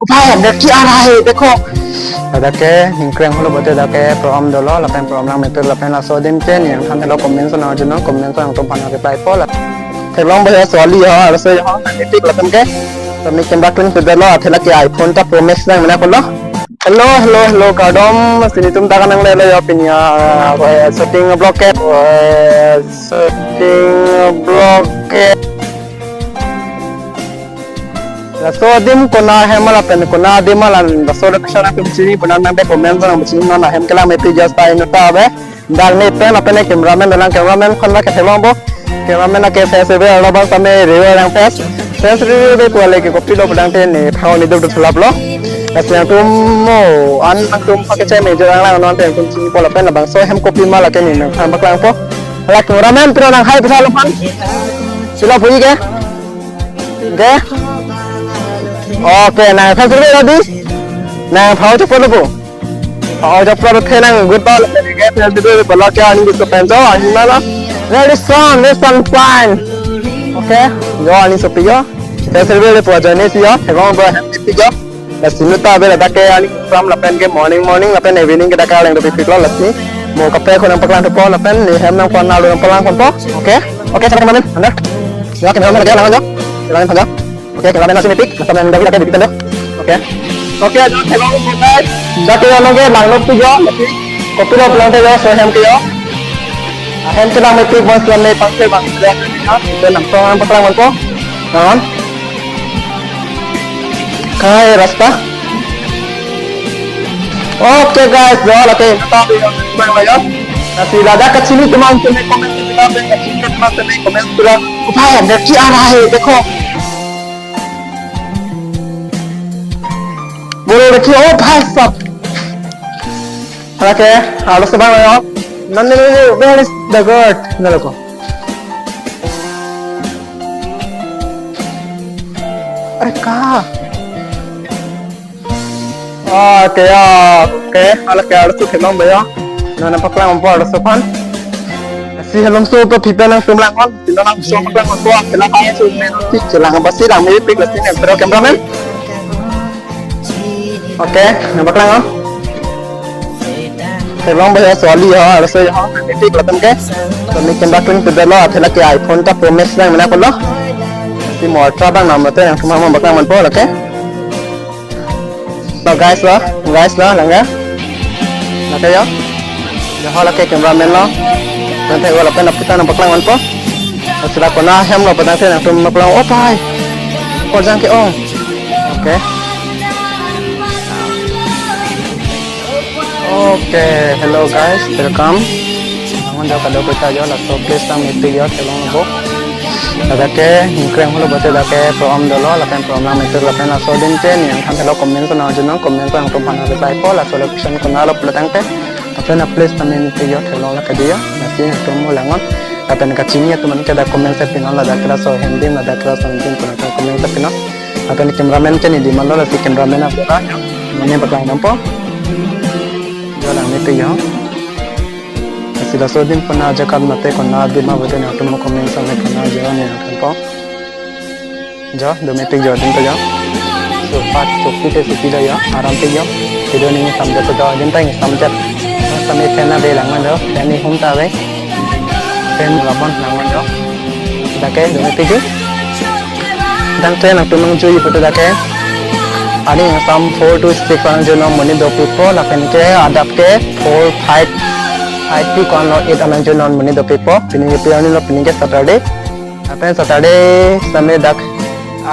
भाई अंदर क्या आ रहा है देखो Dake hingkreng hulu bote dake program dolo lapen program lang mepe lapen la so din chen yang kan telo komen so na jono komen so yang to pana reply po la thelong ba soli ha arso ha netik lapen ke tami kemba twin pe dolo athela ke iPhone ta Pro Max nang mena polo hello kadom sini tum ta kanang le yo pinya setting blocket so dim kona hemala pen kona dimalan so da kshana kum chini banan na be comment na chini na hem kala me just pa inota be dal ne pen apne cameraman dalang cameraman khonna ke thelong bo cameraman na ke face be alo ba same review lang face review be ko le ke copy lo badang te ne phao ni do thlap lo asya tum mo an tum pa ke chai me jang lang non te kum chini po la pen la bang so hem copy ma la ke ni na kham baklang po la cameraman pero nang hai pisa lo pan sila pui ke oke nah kan sudah tadi nah phao chop lo po phao chop lo the nang good ball ke phel de bala ke ani ko pen jo ani mala very strong fine oke jo ani so piyo te serve de po jane si yo thegong ba happy jo la sinuta be la ke ani from la pen ke morning la pen evening ke dakal yang de pik lo lasni mo kape ko nang paklan po la pen ni hem nang kon na lo nang paklan kon po oke sama teman anda ya ke nama lagi lang jo oke kita main nasi pik kita main dari lagi kita oke guys dah kita lagi langlop tu jo kopi lo pelan tu jo so hem tu jo hem tu lang pik bos pelan ni pakai bang kita nak tong pelan ko non kai rasta oke guys jo lagi kita main jo nasi lada kecil ni teman teman komen kita teman teman komen sudah भाई अंदर क्या आ रहा है देखो बोलो देखिए ओ भाई सब oke harus sebang ya nanti where is the god nalo ko अरे कहाँ oke ala ke harus kelong ba ya nana paklang mo harus pan si helom so to pipa nang tumlang kon sila nang so paklang mo sila kaya so men tik sila nga basi lang may pick lasin pero cameraman oke nampak lang thelong ba soli ha arso ha netik latam ke tami kemba twin pe dalo athela ke iPhone ta Pro Max nang mena polo si mortra bang nam te nang sama baklang man po oke so guys lo langga oke yo ha la ke cameraman lo nanti wala pen apita nang baklang man po sila ko na hem lo padang te nang tum baklang oh pai ko jang ke oh oke oke hello guys welcome namun jauh kalau kita jauh lah so please tam itu jauh tolong bo ada ke hingkreng hulu bote ada ke program dolo lapen program itu lapen la so din chen yang kan kalau komen ko na jono komen ko yang to pana reply po la solution ko na lo pelatang te lapen please tam itu jauh tolong la ke dia nasi yang to mo langon lapen ka chini tu man ke da komen se pinol la da kra so hindi la da kra so hindi ko na komen se pinol lapen cameraman chen di man lo si cameraman apa mane baklang nampo lang itu ya sila so din puna jakad mate ko na di ma bode na tumo comment sa me puna jawa ne kan po jo do me te jo din to jo so pat so pite so pida ya aram te jo video ni samjat to din ta samjat same pena de lang jo ni hum ta ve pen labon lang jo da ke do me te jo dan te na tumang jo yi poto da ke ani sam 4 to 6 orang jono moni do people lapen ke adap ke 4 5 pi kon 8 orang jono moni do people pini ke piani lo pini ke saturday samay dak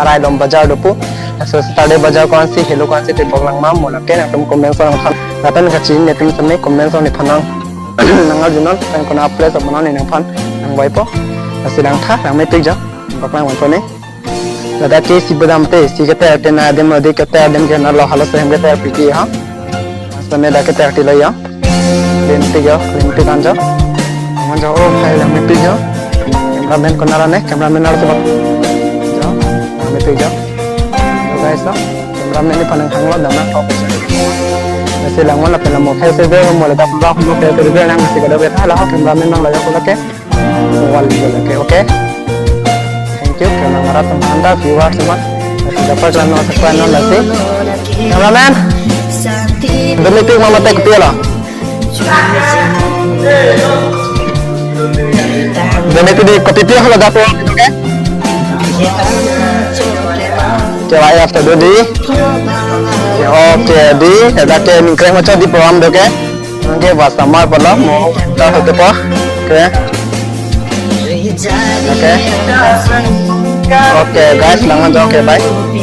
arai lom bajar dopu so saturday bajar kon si hello kon si te boglang ma mola ke na tum comment song khan lapen ka chin neting samay comment song ni phanang nangal jono tan kon apply sa manon ni phan nang bai po asilang tha nang mai tik ja baklang wan po ni Lada ke si badam te si kete ate na adem ade kete adem ke na lo halos hem kete piki ha samay da kete ati la ya lente kan jo mon jo oh hai la me pi jo cameraman ko nara ne cameraman ar sebab jo me pi jo guys no cameraman ni panang hang lo da na top se lang wala pela mo fe se de mo la da ba mo fe se de na se kada be la cameraman nang la ya ko la ke wal la ke okay thank you karena ngarap anda viewers semua dapat lan no sakwan no lasi Cameraman. Demikian mama tek piala. Demikian di kopi piala kalau dapat, oke? Coba ya after di. Oke di, ada ke mingkreng macam di program oke? Oke bahasa mar pada mau tahu tu apa? Oke. Oke. Oke guys, selamat oke bye.